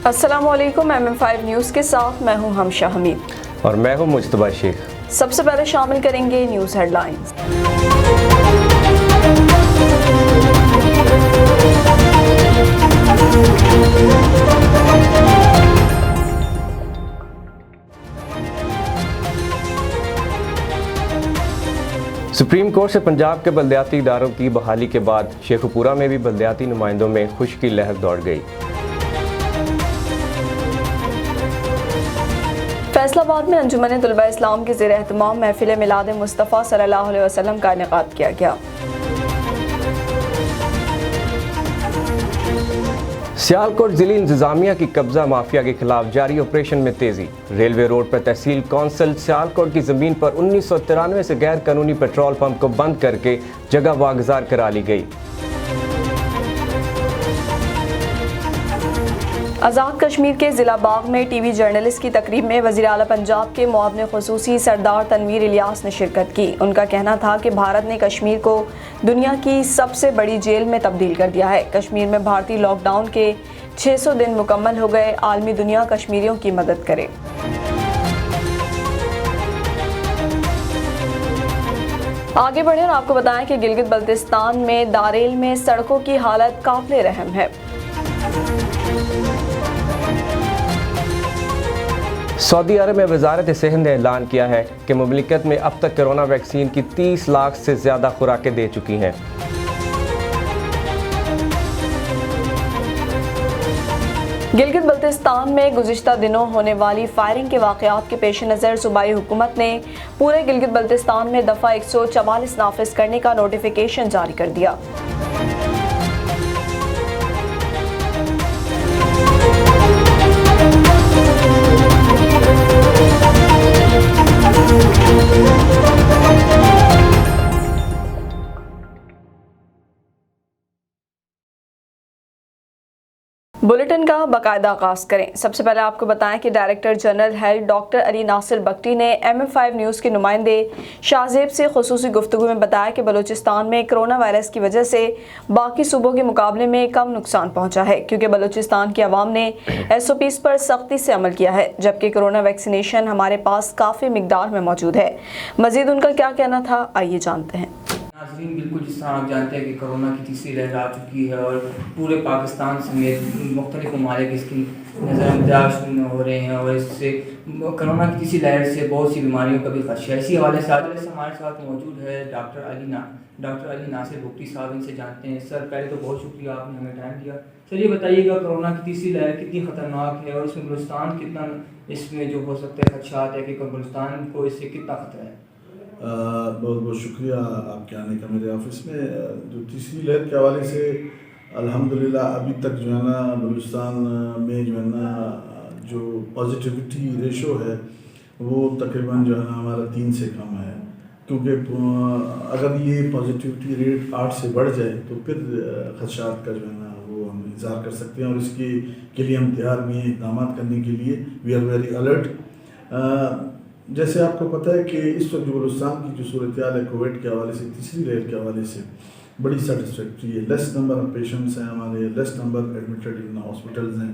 अस्सलामुअलैकुम MM5 news के साथ मैं हूं हमशा हमीद और मैं हूं मुज्तबा शेख। सबसे पहले शामिल करेंगे न्यूज़ हेडलाइंस। सुप्रीम कोर्ट से पंजाब के बल्दियाती इदारों की बहाली के बाद शेखुपुरा में भी बल्दियाती नुमाइंदों में खुशी की लहर दौड़ गई। फैसलाबाद में अंजुमन तुलबा इस्लाम के ज़ेर एहतमाम महफिल मिलाद मुस्तफ़ा सल्लल्लाहु अलैहि वसल्लम का इनेकाद किया गया। सियालकोट जिली इंतजामिया की कब्जा माफिया के खिलाफ जारी ऑपरेशन में तेजी। रेलवे रोड पर तहसील कौंसिल सियालकोट की जमीन पर 1993 से गैर कानूनी पेट्रोल पंप को बंद करके जगह वागजार करा ली गई। आज़ाद कश्मीर के ज़िला बाग में टीवी जर्नलिस्ट की तकरीब में वज़ीर आला पंजाब के मुआविन ख़ुसूसी सरदार तनवीर इलियास ने शिरकत की। उनका कहना था कि भारत ने कश्मीर को दुनिया की सबसे बड़ी जेल में तब्दील कर दिया है। कश्मीर में भारतीय लॉकडाउन के 600 दिन मुकम्मल हो गए। आलमी दुनिया कश्मीरियों की मदद करे। आगे बढ़े और आपको बताएं कि गिलगित बल्तिस्तान में दारेल में सड़कों की हालत काबिले रहम है। सऊदी अरब में वजारत सेहत ने ऐलान किया है कि मुमलिकत में अब तक कोरोना वैक्सीन की 30 लाख से ज़्यादा खुराकें दे चुकी हैं। गिलगित बल्तिस्तान में गुज़िश्ता दिनों होने वाली फायरिंग के वाक़यात के पेश नज़र सूबाई हुकूमत ने पूरे गिलगित बल्तिस्तान में दफ़ा 144 नाफिज करने का नोटिफिकेशन जारी कर दिया। बुलेटिन का बाकायदा आगाज़ करें। सबसे पहले आपको बताएं कि director general health doctor Ali Nasir Bakhti ने MM5 न्यूज़ के नुमाइंदे शाहजेब से खुसूसी गुफ्तगू में बताया कि बलूचिस्तान में कोरोना वायरस की वजह से बाकी सूबों के मुकाबले में कम नुकसान पहुंचा है, क्योंकि बलूचिस्तान की आवाम ने SOPs पर सख्ती से अमल किया है, जबकि कोरोना वैक्सीनेशन हमारे पास काफ़ी मिकदार में मौजूद है। मज़ीद उनका क्या कहना था, आइए जानते हैं। नाज़रीन, बिल्कुल जिस तरह आप जानते हैं कि कोरोना की तीसरी लहर आ चुकी है और पूरे पाकिस्तान समेत मुख्तलिफ ममालिक इसकी नज़रअंदाज हो रहे हैं और इससे कोरोना की तीसरी लहर से बहुत सी बीमारियों का भी खदशा है। इसी हवाले से हमारे साथ मौजूद है डॉक्टर अली नासिर बख्टी साहब। इनसे जानते हैं। सर, पहले तो बहुत शुक्रिया, आपने हमें टाइम दिया। सर, ये बताइएगा कोरोना की तीसरी लहर कितनी ख़तरनाक है और इसमें बलूचिस्तान कितना इसमें जो हो सकते हैं खदशात है कि बलूचिस्तान को इससे कितना खतरा है? बहुत बहुत शुक्रिया आपके आने का मेरे ऑफिस में। जो तीसरी लहर के हवाले से अल्हम्दुलिल्लाह अभी तक जो है ना बलूचिस्तान में जो है ना जो पॉजिटिविटी रेशो है वो तकरीबन जो है ना हमारा 3 से कम है, क्योंकि अगर ये पॉजिटिविटी रेट 8 से बढ़ जाए तो फिर खदशात का जो है ना वो हम इंतज़ार कर सकते हैं और इसके के लिए हम तैयार भी हैं इक़दाम करने के लिए। We are very alert. जैसे आपको पता है कि इस वक्त जो बलूचिस्तान की जो सूरत हाल है कोविड के हवाले से, तीसरी लहर के हवाले से बड़ी सेटिस्फैक्ट्री है। लेस नंबर ऑफ पेशेंट्स हैं हमारे, less number admitted in hospitals हैं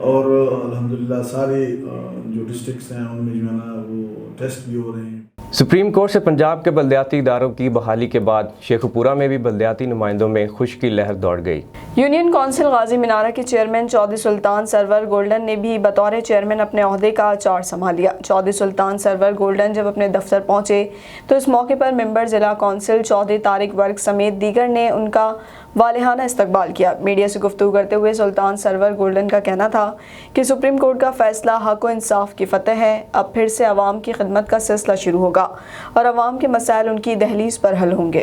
और अल्हम्दुलिल्लाह सारे जो डिस्ट्रिक्ट्स हैं उनमें जो है ना वो टेस्ट भी हो रहे हैं। सुप्रीम कोर्ट से पंजाब के बल्दियाती इदारों की बहाली के बाद शेखुपुरा में भी बल्दियाती नुमाइंदों में खुशी की लहर दौड़ गई। यूनियन कौंसिल गाजी मीनारा के चेयरमैन चौधरी सुल्तान सरवर गोल्डन ने भी बतौर चेयरमैन अपने ओहदे का चार्ज संभाल लिया। चौधरी सुल्तान सरवर गोल्डन जब अपने दफ्तर पहुंचे तो इस मौके पर मेंबर जिला कौंसिल चौधरी तारिक वर्ग समेत दीगर ने उनका वालिहाना इस्तकबाल किया। मीडिया से गुफ्तगू करते हुए सुल्तान सरवर गोल्डन का कहना था कि सुप्रीम कोर्ट का फैसला हक व इंसाफ की फतह है। अब फिर से अवाम की खिदमत का सिलसिला शुरू होगा और अवाम के मसाइल उनकी दहलीज पर हल होंगे।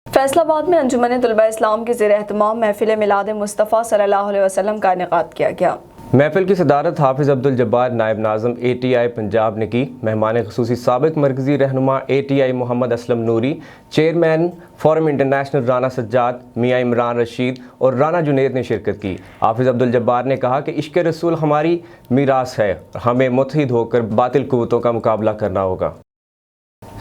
फैसलाबाद में अंजुमन तुलबा इस्लाम के ज़ेर एहतमाम महफिल मिलाद मुस्तफ़ा सल्लल्लाहु अलैहि वसल्लम का इनेकाद किया गया। महफिल की सदारत हाफिज़ अब्दुल जब्बार नायब नाज़म ATI पंजाब ने की। मेहमान खुसूसी साबिक़ मरकज़ी रहनुमा ATI Mohammad Aslam Noori, chairman forum international Rana Sajjad, Mian Imran Rashid और राना जुनेद ने शिरकत की। हाफिज़ अब्दुल जब्बार ने कहा कि इश्क़ रसूल हमारी मीरास है, हमें मुत्तहिद होकर बातिल क़ुव्वतों का मुकाबला करना होगा।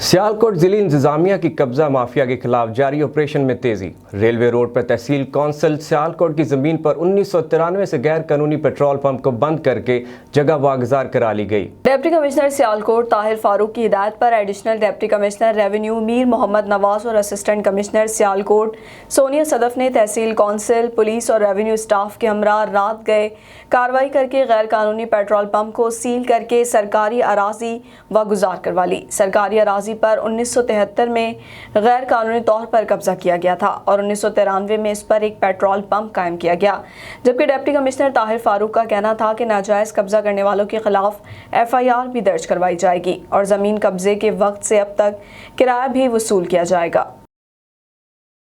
सियालकोट जिली इंतजामिया की कब्जा माफिया के खिलाफ जारी ऑपरेशन में तेजी। रेलवे रोड पर तहसील कौंसिल सियालकोट की जमीन पर 1993 से गैर कानूनी पेट्रोल पंप को बंद करके जगह वागजार करा ली गई। डिप्टी कमिश्नर सियालकोट ताहिर फारूक की हिदायत पर additional deputy commissioner revenue Mir Muhammad Nawaz और असिस्टेंट कमिश्नर सियालकोट सोनिया सदफ ने तहसील कौंसिल, पुलिस और रेवेन्यू स्टाफ के हमरा रात गए कार्रवाई करके गैर कानूनी पेट्रोल पंप को सील करके सरकारी अराजी वागुजार करवा ली। सरकारी अराजी पर 1973 में गैर कानूनी तौर पर कब्जा किया गया था और 1993 में इस पर एक पेट्रोल पंप कायम किया गया, जबकि डिप्टी कमिश्नर ताहिर फारूक का कहना था कि नाजायज़ कब्जा करने वालों के खिलाफ FIR भी दर्ज करवाई जाएगी और ज़मीन कब्जे के वक्त से अब तक किराया भी वसूल किया जाएगा।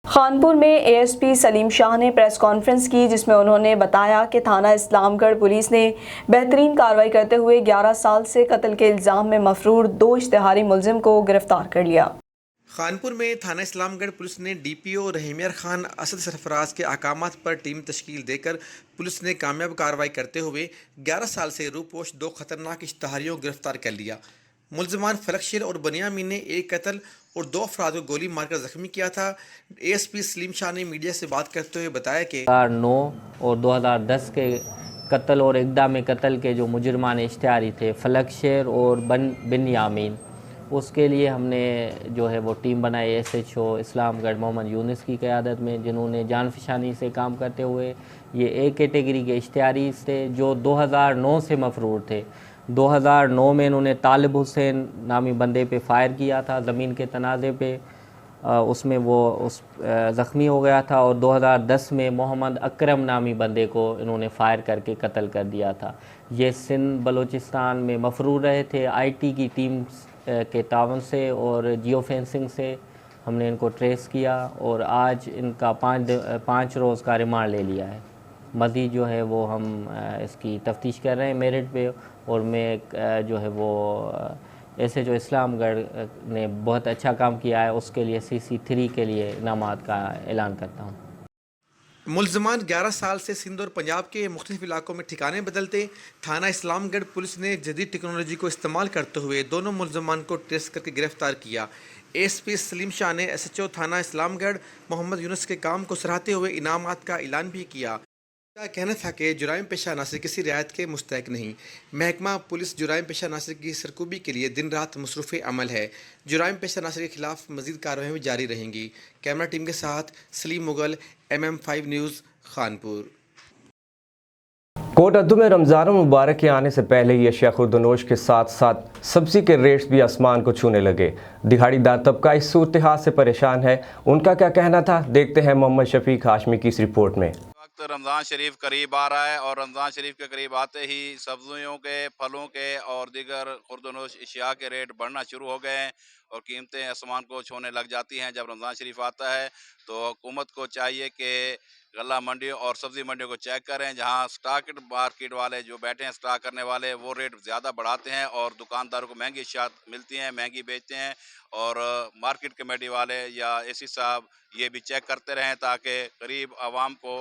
खानपुर में ASP सलीम शाह ने प्रेस कॉन्फ्रेंस की, जिसमें उन्होंने बताया कि थाना इस्लामगढ़ पुलिस ने बेहतरीन कार्रवाई करते हुए 11 साल से कत्ल के इल्ज़ाम में मफरूर 2 इश्तिहारी मुलजिम को गिरफ्तार कर लिया। खानपुर में थाना इस्लामगढ़ पुलिस ने DPO रहीमियर खान असद सरफराज के अहकामात पर टीम तश्कील देकर पुलिस ने कामयाब कार्रवाई करते हुए 11 साल से रूपोश 2 खतरनाक इश्तिहारियों को गिरफ्तार कर लिया। मुलजमान फलकशेर और बनियामीन ने एक कत्ल और 2 अफराद को गोली मारकर जख्मी किया था। ASP सलीम शाह ने मीडिया से बात करते हुए बताया कि 2009 और 2010 के कत्ल और इक़दाम कत्ल के जो मुजरमान इश्तिहारी थे फलकशेर और बनियामीन, उसके लिए हमने जो है वो टीम बनाई SHO इस्लामगढ़ मोहम्मद यूनिस की क़यादत में, जिन्होंने जानफशानी से काम करते हुए ये A कैटेगरी के इश्तिहारी थे जो 2009 से मफरूर थे। 2009 में इन्होंने तालिब हुसैन नामी बंदे पे फायर किया था ज़मीन के तनाज़े पे, उसमें वो ज़ख्मी हो गया था और 2010 में मोहम्मद अकरम नामी बंदे को इन्होंने फ़ायर करके कत्ल कर दिया था। ये सिंध बलूचिस्तान में मफरूर रहे थे। IT की टीम के तावन से और जियो फेंसिंग से हमने इनको ट्रेस किया और आज इनका 5 रोज़ का रिमांड ले लिया है। मज़ीद जो है वो हम इसकी तफ्तीश कर रहे हैं मेरिट पे, और मैं जो है वो ऐसे जो इस्लामगढ़ ने बहुत अच्छा काम किया है उसके लिए CC3 के लिए इनामात का ऐलान करता हूँ। मुलजमान 11 साल से सिंध और पंजाब के मुख्तलिफ इलाकों में ठिकाने बदलते। थाना इस्लामगढ़ पुलिस ने जदीद टेक्नोलॉजी को इस्तेमाल करते हुए दोनों मुलजमान को ट्रेस करके गिरफ्तार किया। ASP सलीम शाह ने SHO थाना इस्लामगढ़ मोहम्मद यूनुस के काम को सराहते हुए इनामात का ऐलान भी किया। का कहना था कि जुराइम पेशा नासिर किसी रियायत के मुस्तहक नहीं। महकमा पुलिस जुराइम पेशा नासिर की सरकूबी के लिए दिन रात मसरूफ़ अमल है। जुराइम पेशा नासिर के खिलाफ मज़ीद कार्रवाई भी जारी रहेंगी। कैमरा टीम के साथ सलीम मुगल, MM5 न्यूज़, खानपुर। कोटअद्दू में रमज़ान मुबारक के आने से पहले ही अशिया खुर्दनोश के साथ साथ सब्ज़ी के रेट्स भी आसमान को छूने लगे। दिहाड़ीदार तबका इस सूरत हाल से परेशान है। उनका क्या कहना था, देखते हैं मोहम्मद शफीक हाशमी की इस रिपोर्ट में। रमज़ान शरीफ करीब आ रहा है और रमज़ान शरीफ के करीब आते ही सब्जियों के, फलों के और दीगर खुर्दनोश अशिया के रेट बढ़ना शुरू हो गए हैं और कीमतें आसमान को छूने लग जाती हैं। जब रमज़ान शरीफ आता है तो हुकूमत को चाहिए कि गल्ला मंडियों और सब्ज़ी मंडियों को चेक करें। जहां स्टॉक मार्केट वाले जो बैठे हैं स्टॉक करने वाले, वो रेट ज़्यादा बढ़ाते हैं और दुकानदारों को महंगी अशिया मिलती हैं, महंगी बेचते हैं। और मार्केट कमेटी वाले या AC साहब ये भी चेक करते रहें ताकि गरीब आवाम को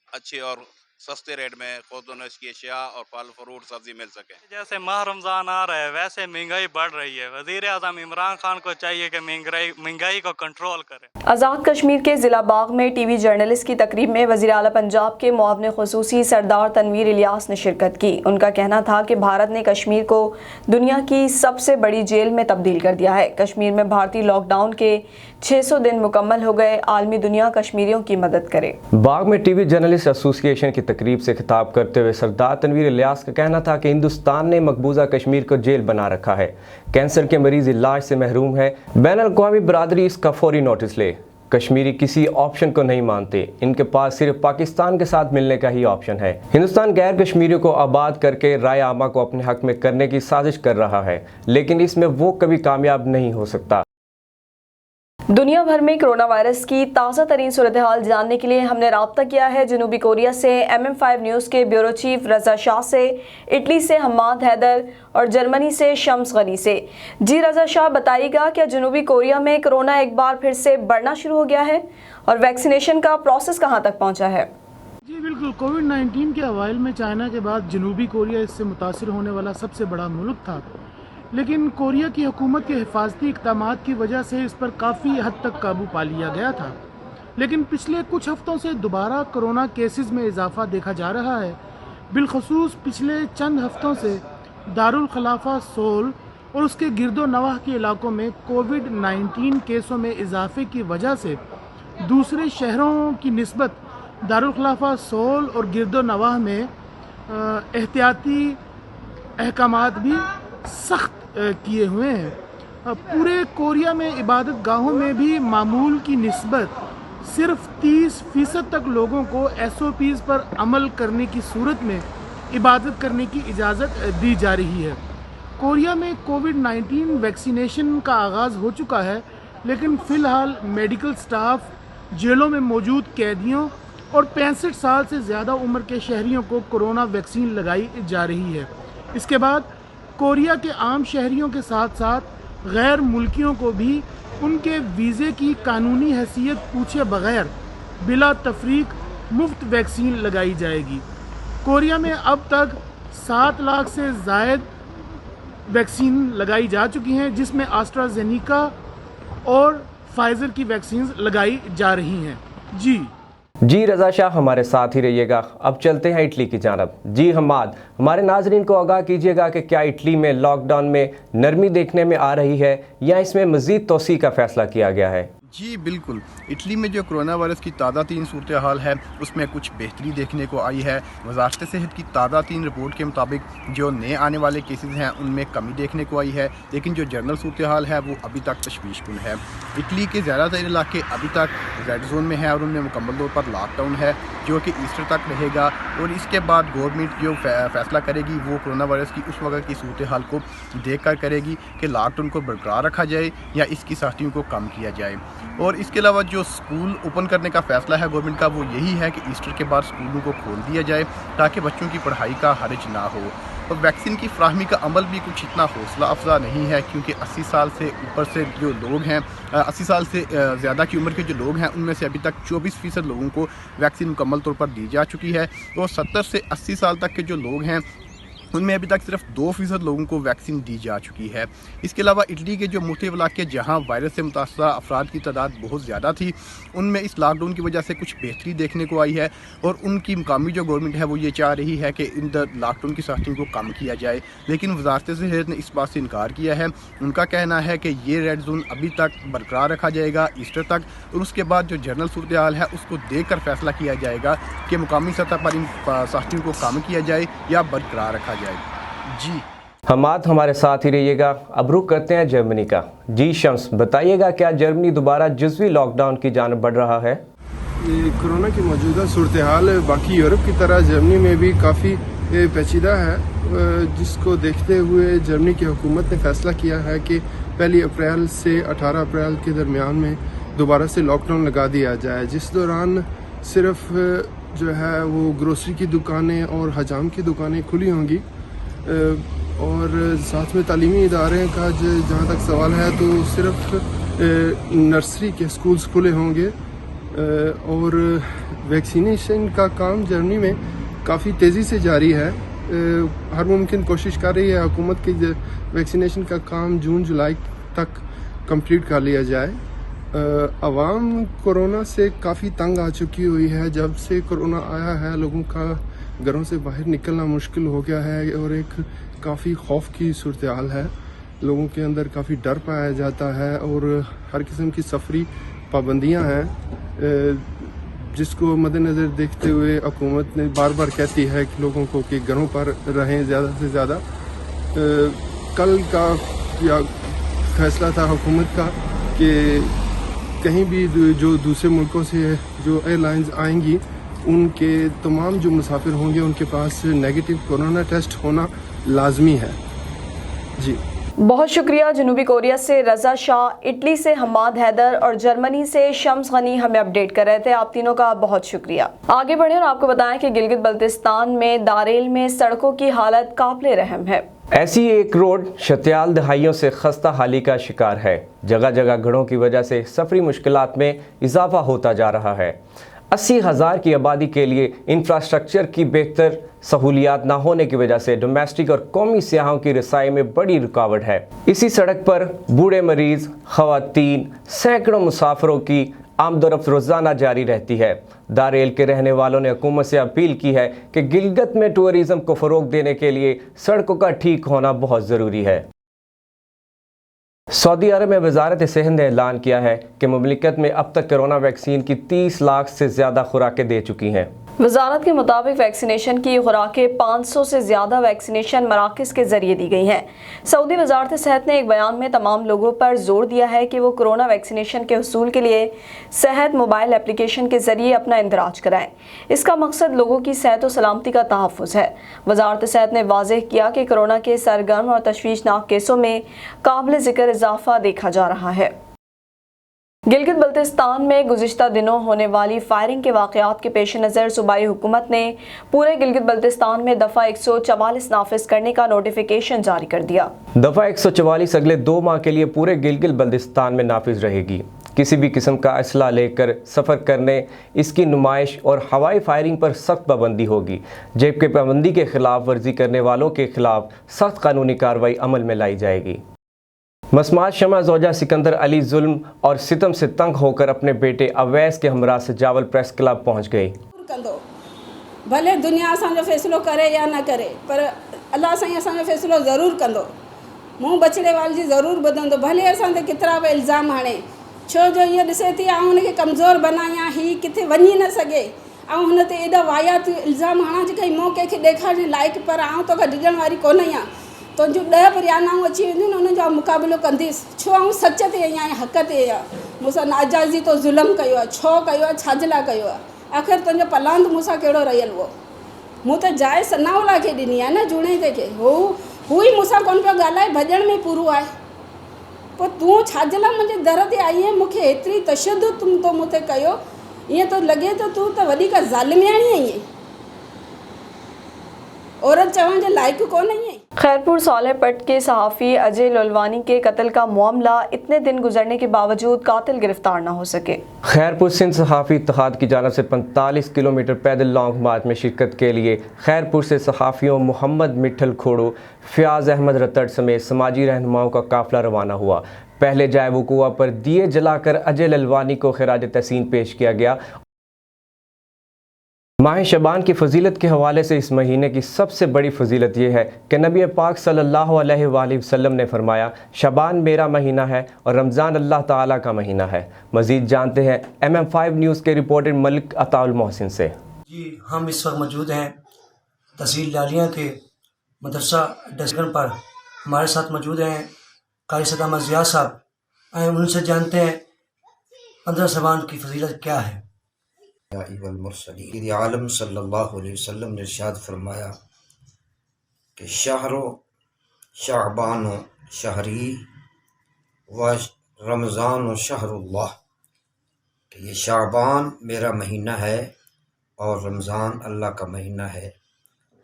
अच्छे और सस्ते रेट में खुर्दनोश की अशिया और फल फ्रूट सब्जी मिल सके। जैसे माह रमज़ान आ रहा है वैसे महंगाई बढ़ रही है। वज़ीर आज़म इमरान खान को चाहिए कि महंगाई को कंट्रोल करे। आज़ाद कश्मीर के ज़िला बाग में TV जर्नलिस्ट की तकरीब में वज़ीर आला पंजाब के मुआविन ख़ुसूसी सरदार तनवीर इलियास ने शिरकत की। उनका कहना था कि भारत ने कश्मीर को दुनिया की सबसे बड़ी जेल में तब्दील कर दिया है। कश्मीर में भारतीय लॉकडाउन के 600 दिन मुकम्मल हो गए। आलमी दुनिया कश्मीरियों की मदद करे। बाग में TV जर्नलिस्ट एसोसिएशन की तकरीब से खिताब करते हुए सरदार तनवीर इलियास का कहना था कि हिंदुस्तान ने मकबूजा कश्मीर को जेल बना रखा है। कैंसर के मरीज इलाज से महरूम है। बैनुल-अक़वामी बरादरी इसका फौरी नोटिस ले। कश्मीरी किसी ऑप्शन को नहीं मानते, इनके पास सिर्फ पाकिस्तान के साथ मिलने का ही ऑप्शन है। हिंदुस्तान गैर कश्मीरियों को आबाद करके राय आमा को अपने हक में करने की साजिश कर रहा है, लेकिन इसमें वो कभी कामयाब नहीं हो सकता। दुनिया भर में कोरोना वायरस की ताज़ा तरीन सूरत हाल जानने के लिए हमने राब्ता किया है जनूबी कोरिया से MM5 न्यूज़ के ब्यूरो चीफ रज़ा शाह से, इटली से हम्माद हैदर और जर्मनी से शम्स गनी से। जी रज़ा शाह, बताइएगा क्या जनूबी कोरिया में कोरोना एक बार फिर से बढ़ना शुरू हो गया है और वैक्सीनेशन का प्रोसेस कहां तक पहुंचा है? जी बिल्कुल, कोविड-19 के अवाइल में चाइना के बाद जनूबी कोरिया इससे मुतासिर होने वाला सबसे बड़ा मुल्क था। लेकिन कोरिया की हुकूमत के हिफाजती इक़दामात की वजह से इस पर काफ़ी हद तक काबू पा लिया गया था। लेकिन पिछले कुछ हफ्तों से दोबारा कोरोना केसेस में इजाफा देखा जा रहा है। बिलखसूस पिछले चंद हफ्तों से दारुल खलाफा सोल और उसके गिरदो नवाह के इलाकों में कोविड-19 केसों में इजाफे की वजह से दूसरे शहरों की निस्बत दारुल खलाफा सोल और गिरदो नवाह में एहतियाती अहकामात भी सख्त किए हुए हैं। पूरे कोरिया में इबादत गाहों में भी मामूल की निस्बत सिर्फ 30% तक लोगों को SOPs पर अमल करने की सूरत में इबादत करने की इजाज़त दी जा रही है। कोरिया में कोविड-19 वैक्सीनेशन का आगाज़ हो चुका है, लेकिन फ़िलहाल मेडिकल स्टाफ, जेलों में मौजूद कैदियों और 65 साल से ज़्यादा उम्र के शहरियों को कोरोना वैक्सीन लगाई जा रही है। इसके बाद कोरिया के आम शहरियों के साथ साथ गैर मुल्कियों को भी उनके वीज़े की कानूनी हैसियत पूछे बगैर बिला तफरीक मुफ्त वैक्सीन लगाई जाएगी। कोरिया में अब तक 7 लाख से ज़ायद वैक्सीन लगाई जा चुकी हैं, जिसमें एस्ट्राजेनेका और फाइज़र की वैक्सीन लगाई जा रही हैं। जी रज़ा शाह, हमारे साथ ही रहिएगा। अब चलते हैं इटली की जानब। जी हमाद, हमारे नाजरीन को आगाह कीजिएगा कि क्या इटली में लॉकडाउन में नरमी देखने में आ रही है या इसमें मज़ीद तोसी का फैसला किया गया है? जी बिल्कुल, इटली में जो कोरोना वायरस की ताज़ा तीन सूरत हाल है उसमें कुछ बेहतरी देखने को आई है। वज़ारत सेहत की ताज़ा तीन रिपोर्ट के मुताबिक जो नए आने वाले केसेस हैं उनमें कमी देखने को आई है, लेकिन जो जनरल सूरत हाल है वो अभी तक तशवीशकुन है। इटली के ज़्यादातर इलाके अभी तक रेड जोन में है और उनमें मुकम्मल तौर पर लॉकडाउन है, जो कि ईस्टर तक रहेगा। और इसके बाद गवर्नमेंट जो फैसला करेगी वो कोरोना वायरस की उस वक्त की सूरत हाल को देख कर करेगी कि लॉकडाउन को बरकरार रखा जाए या इसकी सख्तियों को कम किया जाए। और इसके अलावा जो स्कूल ओपन करने का फ़ैसला है गवर्नमेंट का वो यही है कि ईस्टर के बाद स्कूलों को खोल दिया जाए ताकि बच्चों की पढ़ाई का हर्ज ना हो। और वैक्सीन की फ्राहमी का अमल भी कुछ इतना हौसला अफजा नहीं है, क्योंकि 80 साल से ऊपर से जो लोग हैं, 80 साल से ज़्यादा की उम्र के जो लोग हैं उनमें से अभी तक 24% लोगों को वैक्सीन मुकम्मल तौर पर दी जा चुकी है। और 70 से 80 साल तक के जो लोग हैं उनमें अभी तक सिर्फ 2% लोगों को वैक्सीन दी जा चुकी है। इसके अलावा इटली के जो मुख्तलिफ इलाके जहां वायरस से मुतासरा अफराद की तादाद बहुत ज़्यादा थी, उनमें इस लॉकडाउन की वजह से कुछ बेहतरी देखने को आई है। और उनकी मुकामी जो गवर्नमेंट है वो ये चाह रही है कि इन लॉकडाउन की सख्तियों को कम किया जाए, लेकिन वजारत सेहत ने इस बात से इनकार किया है। उनका कहना है कि ये रेड जोन अभी तक बरकरार रखा जाएगा ईस्टर तक, और उसके बाद जो जनरल सूरत हाल है उसको देख कर फैसला किया जाएगा कि मुकामी सतह पर इन सख्तियों को कम किया जाए या बरकरार रखा जाए। जी हमाद, हमारे साथ ही रहिएगा। अब रुख करते हैं जर्मनी का। जी शम्स, बताइएगा क्या जर्मनी दोबारा जुज़वी लॉकडाउन की जानब बढ़ रहा है? कोरोना की मौजूदा सूरत हाल बाकी यूरोप की तरह जर्मनी में भी काफ़ी पेचीदा है, जिसको देखते हुए जर्मनी की हुकूमत ने फैसला किया है कि 1 अप्रैल से 18 अप्रैल के दरमियान में दोबारा से लॉकडाउन लगा दिया जाए, जिस दौरान सिर्फ जो है वो ग्रोसरी की दुकानें और हजाम की दुकानें खुली होंगी। और साथ में तालीमी इदारे का जहाँ तक सवाल है तो सिर्फ नर्सरी के स्कूल्स खुले होंगे। और वैक्सीनेशन का काम जर्मनी में काफ़ी तेज़ी से जारी है। हर मुमकिन कोशिश कर रही है हुकूमत की वैक्सीनेशन का काम जून जुलाई तक कंप्लीट कर लिया जाए। आवाम कोरोना से काफ़ी तंग आ चुकी हुई है। जब से कोरोना आया है लोगों का घरों से बाहर निकलना मुश्किल हो गया है और एक काफ़ी खौफ की सूरत हाल है। लोगों के अंदर काफ़ी डर पाया जाता है और हर किस्म की सफरी पाबंदियां हैं, जिसको मद्देनज़र देखते हुए हुकूमत ने बार बार कहती है कि लोगों को कि घरों पर रहें ज़्यादा से ज़्यादा। कल का या फैसला था हुकूमत का कि कहीं भी जो दूसरे मुल्कों से जो एयरलाइंस आएंगी उनके तमाम जो मुसाफिर होंगे उनके पास नेगेटिव कोरोना टेस्ट होना लाजमी है। जी बहुत शुक्रिया। जनूबी कोरिया से रज़ा शाह, इटली से हमाद हैदर और जर्मनी से शम्स गनी हमें अपडेट कर रहे थे। आप तीनों का बहुत शुक्रिया। आगे बढ़े और आपको बताएं कि गिलगित बल्तिस्तान में दारेल में सड़कों की हालत काबिले रहम है। ऐसी एक रोड शत्याल दहाइयों से खस्ता हाली का शिकार है। जगह जगह घरों की वजह से सफरी मुश्किलात में इजाफा होता जा रहा है। 80,000 की आबादी के लिए इंफ्रास्ट्रक्चर की बेहतर सहूलियात न होने की वजह से डोमेस्टिक और कौमी सियाहों की रसाई में बड़ी रुकावट है। इसी सड़क पर बूढ़े मरीज, खवातीन, सैकड़ों मुसाफिरों की आमदोरफ्त रोज़ाना जारी रहती है। दारेल के रहने वालों ने हुकूमत से अपील की है कि गिलगित में टूरिज़्म को फ़रोग़ देने के लिए सड़कों का ठीक होना बहुत ज़रूरी है। सऊदी अरब में वजारत सेहत ने ऐलान किया है कि मुमलिकत में अब तक कोरोना वैक्सीन की 30 लाख से ज़्यादा खुराकें दे चुकी हैं। वजारत के मुताबिक वैक्सीनेशन की खुराकें 500 से ज़्यादा वैक्सीनेशन मराकज़ के ज़रिए दी गई हैं। सऊदी वजारत सेहत ने एक बयान में तमाम लोगों पर जोर दिया है कि वो कोरोना वैक्सीनेशन के हुसूल के लिए सेहत मोबाइल एप्लीकेशन के ज़रिए अपना इंदराज कराएं। इसका मकसद लोगों की सेहत और सलामती का तहफ़्फ़ुज़ है। वजारत सेहत ने वाज़ेह किया कि कोरोना के सरगर्म और तशवीशनाक केसों में काबिल ज़िक्र इजाफा देखा जा रहा है। गिलगित बल्तिस्तान में गुज़िश्ता दिनों होने वाली फायरिंग के वाक़यात के पेश नज़र सूबाई हुकूमत ने पूरे गिलगित बल्तिस्तान में दफ़ा 144 नाफिज करने का नोटिफिकेशन जारी कर दिया। दफ़ा 144 अगले 2 माह के लिए पूरे गिलगित बल्तिस्तान में नाफिज रहेगी। किसी भी किस्म का असला लेकर सफ़र करने, इसकी नुमाइश और हवाई फायरिंग पर सख्त पाबंदी होगी, जबकि पाबंदी के खिलाफ वर्जी करने वालों के खिलाफ सख्त कानूनी कार्रवाई अमल में लाई जाएगी। मसमात शमा ज़ौजा सिकंदर अली जुल्म और सितम से तंग होकर अपने बेटे अवैस के हमरा से जावल प्रेस क्लब पहुंच गई। भले दुनिया असांजो फ़ैसिलो करे या न करे, पर अल्लाह साईं असांजो फ़ैसिलो ज़रूरु कंदो। मुंहुं बछड़े वाल जी ज़रूरु ॿुधंदो, भले असां ते केतिरा बि इल्ज़ाम हाणे, छो जो इहो ॾिसे थी ऐं हुनखे कमज़ोर बनायां, ही किथे वञी न सघे ऐं हुन ते एॾा वाहियात इल्ज़ाम हणा जे कई मूं कंहिंखे ॾेखारण लाइक़ु, पर आउं तोखां डिॼण वारी कोन आहियां। तुंहिंजूं 10 बरियानाऊं अची वेंदियूं न, हुननि जो मुक़ाबिलो कंदीसि, छो आउं सच ते आहियां ऐं हक़ ते आहियां। मूंसां नाजाइज़ी तो ज़ुल्म कयो आहे, छो कयो आहे, छाजे लाइ कयो आहे, आख़िर तुंहिंजो पलांद मूंसां कहिड़ो रहियल हुओ। मूं त जाइ सनाउला खे ॾिनी आहे न, जूणे ते खे, हू ई मूंसां कोन पियो ॻाल्हाए, भॼण में पूरो आहे। पोइ तूं छाजे लाइ मुंहिंजे दर ते आई आहे, मूंखे एतिरी तशद्दुद तो मूं ते कयो, ईअं तो लॻे तो तूं त वॾी का ज़ालिमियाणी आहीं, औरत चवण जे लाइक़ु कोन आहीं। खैरपुर सालेपट के सहाफ़ी अजय लुलवानी के कत्ल का मामला इतने दिन गुजरने के बावजूद कातिल गिरफ्तार न हो सके। खैरपुर सिंध सहाफ़ी इत्तेहाद की जानिब से 45 किलोमीटर पैदल लॉन्ग मार्च में शिरकत के लिए खैरपुर से सहाफ़ियों मोहम्मद मिठल खोड़ो, फ़याज़ अहमद रतड़ समेत समाजी रहनुमाओं का काफ़िला रवाना हुआ। पहले जाए वक़ुआ पर दिए जलाकर अजय लुलवानी को खिराज तहसीन पेश किया गया। माह शबान की फजीलत के हवाले से इस महीने की सबसे बड़ी फजीलत यह है कि नबी पाक सल्लल्लाहु अलैहि वसल्लम ने फरमाया, शबान मेरा महीना है और रमज़ान अल्लाह ताला का महीना है। मज़ीद जानते हैं MM5 न्यूज़ के रिपोर्टर मलिक अताउल मोहसिन से। जी, हम इस वक्त मौजूद हैं तहसील लालिया के मदरसा डस्कन पर। हमारे साथ मौजूद हैं कारी सदाम ज़िया साहब, उनसे जानते हैं 15 शबान की फजीलत क्या है। आलम सल्लल्लाहु अलैहि वसल्लम ने इरशाद फरमाया कि शहरो शाबान शहरी व रमज़ान शहरुल्लाह, कि ये शाबान मेरा महीना है और रमज़ान अल्लाह का महीना है।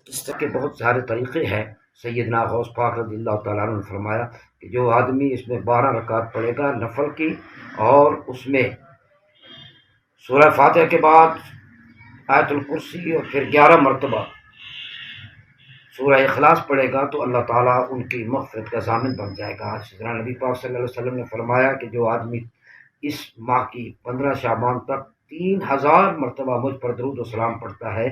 इस तरह के बहुत सारे तरीक़े हैं। सैयदना गौस पाक रज़ियल्लाहु तआला अन्हु ने फरमाया कि जो आदमी इसमें 12 रकात पढ़ेगा नफल की, और उसमें सूरह फातिहा के बाद आयतुल कुर्सी और फिर 11 मरतबा सूरह इखलास पढ़ेगा, तो अल्लाह ताला उनकी मग़फ़िरत का ज़ामिन बन जाएगा। सिदना नबी पाक सल्लल्लाहु अलैहि वसल्लम ने फरमाया कि जो आदमी इस माह की 15 शाबान तक 3000 मरतबा मुझ पर दरूद व सलाम पढ़ता है,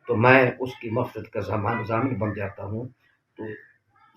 तो मैं उसकी मग़फ़िरत का ज़ामिन बन जाता हूँ। तो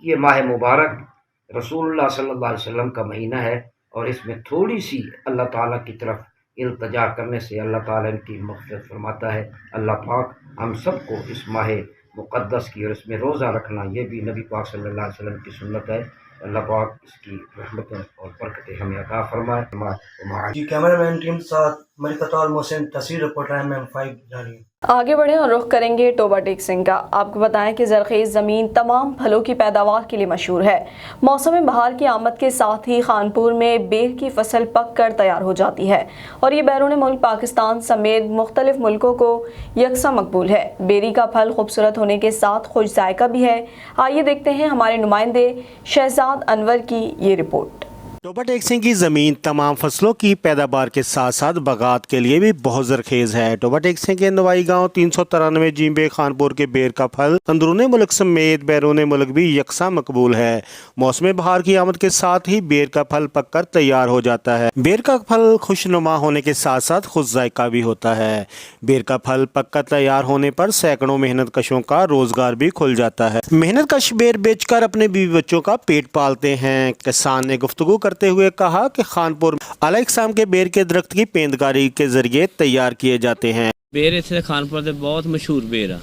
ये माह मुबारक रसूलुल्लाह सल्लल्लाहु अलैहि वसल्लम का महीना है, और इसमें थोड़ी सी अल्लाह ताला की तरफ इल्तिजा करने से अल्लाह ताला इनकी मग़फ़िरत फरमाता है। अल्लाह पाक हम सबको इस माह मुक़द्दस की और इसमें रोज़ा रखना, ये भी नबी पाक सल्लल्लाहु अलैहि वसल्लम की सुन्नत है। अल्लाह पाक इसकी रहमतें और बरकतें हमें अता फरमाए। जी, कैमरामैन टीम के साथ मलिक अताउल मोहसिन, तहसील रिपोर्टर MM5 जारी। आगे बढ़े और रुख करेंगे टोबा टेक सिंह का। आपको बताएं कि ज़रख़ेज़ ज़मीन तमाम फलों की पैदावार के लिए मशहूर है। मौसम बहार की आमद के साथ ही खानपुर में बेर की फसल पक कर तैयार हो जाती है और ये बैरून मुल्क पाकिस्तान समेत मुख्तलिफ मुल्कों को यकसा मकबूल है। बेरी का फल खूबसूरत होने के साथ खुश जायका भी है। आइए देखते हैं हमारे नुमाइंदे शहजाद अनवर की ये रिपोर्ट। टोबा टेकसिंग की ज़मीन तमाम फसलों की पैदावार के साथ साथ बागात के लिए भी बहुत ज़रखेज़ है। टोबा टेकसिंग के नवाई गाँव 393 जींबे खानपुर के बेर का फल अंदरूनी मुल्क समेत बैरून मुल्क भी यकसा मकबूल है। मौसम बहार की आमद के साथ ही बेर का फल पककर तैयार हो जाता है। बेर का फल खुशनुमा होने के साथ साथ खुद जायका भी होता है। बेर का फल पककर तैयार होने पर सैकड़ों मेहनत कशों का रोजगार भी खुल जाता है। मेहनत कश बेर बेचकर अपने बीवी बच्चों का पेट पालते हैं। किसान ने गुफ्तगू करते हुए कहा कि खानपुर आला इकसाम के बेर के दरख्त की पेंदकारी के जरिए तैयार किए जाते हैं। बेर इत्थे खानपुर ਦੇ ਬਹੁਤ ਮਸ਼ਹੂਰ ਬੇਰ ਆ।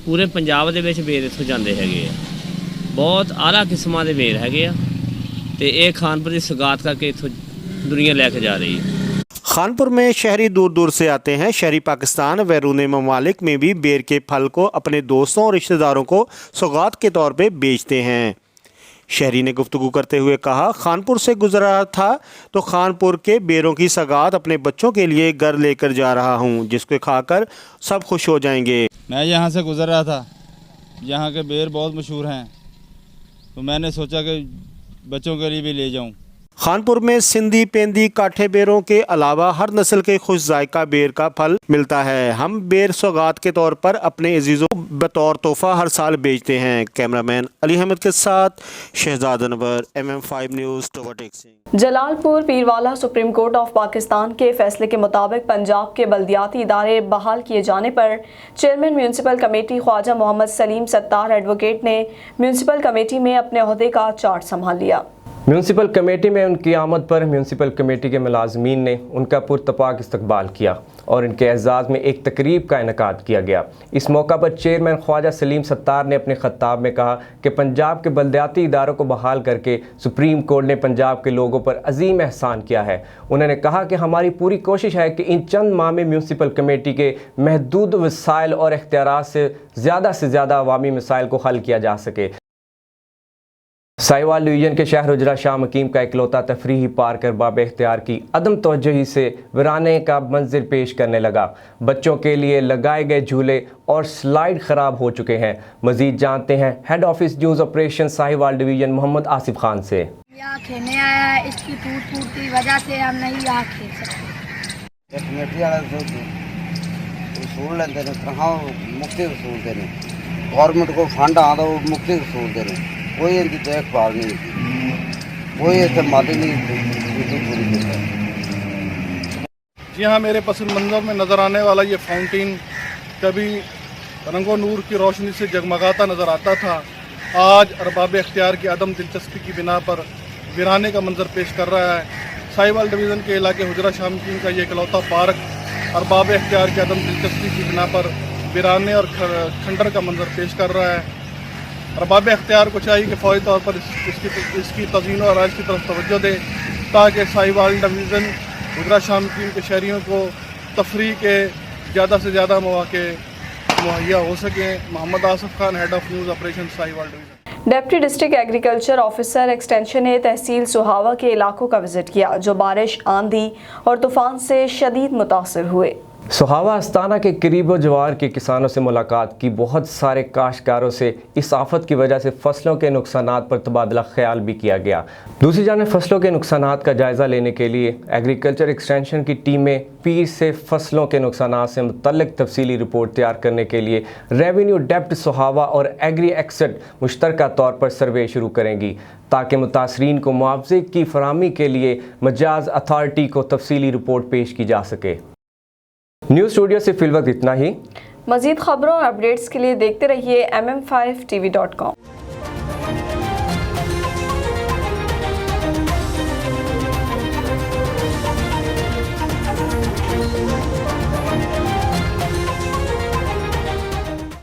ਪੂਰੇ ਪੰਜਾਬ ਦੇ ਵਿੱਚ ਬੇਰ ਇੱਥੋਂ ਜਾਂਦੇ ਹੈਗੇ ਆ। ਬਹੁਤ ਆਲਾ ਕਿਸਮਾਂ ਦੇ ਬੇਰ ਹੈਗੇ ਆ ਤੇ ਇਹ ਖਾਨਪੁਰ ਦੀ ਸਗਾਤ ਕਰਕੇ ਇੱਥੋਂ ਦੁਨੀਆ ਲੈ ਕੇ ਜਾ ਰਹੀ ਹੈ। खानपुर में शहरी दूर दूर से आते हैं। शहरी पाकिस्तान बैरून ममालिक में भी बेर के फल को अपने दोस्तों और रिश्तेदारों को सौगात के तौर पे बेचते हैं। शहरी ने गुफ्तगू करते हुए कहा, खानपुर से गुजरा था तो खानपुर के बेरों की सौगात अपने बच्चों के लिए घर लेकर जा रहा हूँ, जिसको खाकर सब खुश हो जाएंगे। मैं यहाँ से गुजर रहा था, यहाँ के बेर बहुत मशहूर हैं, तो मैंने सोचा कि बच्चों के लिए भी ले जाऊँ। खानपुर में सिंधी पेंदी काठे बेरों के अलावा हर नस्ल के खुश जायका बेर का फल मिलता है। हम बेर सौगात के तौर पर अपने अजीज़ों को बतौर तोहफा हर साल बेचते हैं। कैमरामैन अली अहमद के साथ Shahzad Anwar, MM5 news, Toba टेकसिंग। Jalalpur Pirwala supreme court of Pakistan के फैसले के मुताबिक पंजाब के बल्दियाती इदारे बहाल किए जाने पर chairman municipal committee Khawaja Muhammad Saleem Sattar advocate ने म्यूनसिपल कमेटी में अपने ओहदे का चार्ज संभाल लिया। म्यूनसिपल कमेटी में उनकी आमद पर म्यूनसिपल कमेटी के मुलाजमीन ने उनका पुरतपाक इस्तकबाल किया और इनके एजाज़ में एक तकरीब का इनेकाद किया गया। इस मौका पर चेयरमैन ख्वाजा सलीम सत्तार ने अपने खिताब में कहा कि पंजाब के बल्दियाती इदारों को बहाल करके सुप्रीम कोर्ट ने पंजाब के लोगों पर अजीम एहसान किया है। उन्होंने कहा कि हमारी पूरी कोशिश है कि इन चंद माह में म्यूनसिपल कमेटी के महदूद वसाइल और इख्तियारात से ज़्यादा अवामी मसाइल को हल किया जा सके। साहिवाल डिवीज़न के शहर उजरा शाह मकीम का इकलौता तफरीही पार्क अरबाब इख्तियार की अदम तवज्जुही से वीराने का मंजर पेश करने लगा। बच्चों के लिए लगाए गए झूले और स्लाइड ख़राब हो चुके हैं। मज़ीद जानते हैं head office news operation Sahiwal division Muhammad Asif Khan से। यहाँ खेलने आया है, इसकी टूट की वजह से हम नहीं यहाँ खेल सकते। कमेटी वाले वसूल लेंगे मुक्ति वसूल देने, गवर्नमेंट को फंड आता वो मुक्ति वसूल देने, कोई इनकी देखभाल नहीं की, कोई ऐसे माली नहीं पूरी की। जी हाँ, मेरे पस मंजर में नज़र आने वाला ये फाउंटेन कभी रंगो नूर की रोशनी से जगमगाता नज़र आता था, आज अरबाब इख्तियार की अदम दिलचस्पी की बिना पर वीराने का मंजर पेश कर रहा है। साहिवाल डिवीज़न के इलाके हुजरा शाह मकीम का ये इकलौता पार्क अरबाब इख्तियार की अदम दिलचस्पी की बिना पर वीराने और खंडर का मंजर पेश कर रहा है। अरबाब इख्तियार को चाहिए कि फौरी तौर पर इसकी तज़ीन और आराइश की तरफ तवज्जो दे ताकि साहिवाल डिवीज़न हुजरा शाह मकीम के शहरियों को तफरीह के ज़्यादा से ज़्यादा मौके मुहैया हो सकें। Muhammad Asif Khan, head of news operation Sahiwal division. Deputy district agriculture officer extension ने तहसील सुहावा के इलाकों का विजिट किया जो बारिश, आंधी और तूफान से शदीद मुतासर हुए। सुहावा अस्ताना के करीब जवार के किसानों से मुलाकात की। बहुत सारे काश्तकारों से इस आफत की वजह से फसलों के नुकसानात पर तबादला ख्याल भी किया गया। दूसरी जानिब फसलों के नुकसानात का जायज़ा लेने के लिए एग्रीकल्चर एक्सटेंशन की टीमें पीर से फसलों के नुकसानात से मुतल्लिक तफसीली रिपोर्ट तैयार करने के लिए रेवेन्यू डेप्ट सुहावा और एग्री एक्सेट मुश्तरका तौर पर सर्वे शुरू करेंगी ताकि मुतासरीन को मुआवजे की फराहमी के लिए मजाज अथॉरिटी को तफसीली रिपोर्ट पेश की जा सके। न्यूज़ स्टूडियो से फिलवक्त इतना ही। मज़ीद खबरों और अपडेट्स के लिए देखते रहिए MM5TV.com।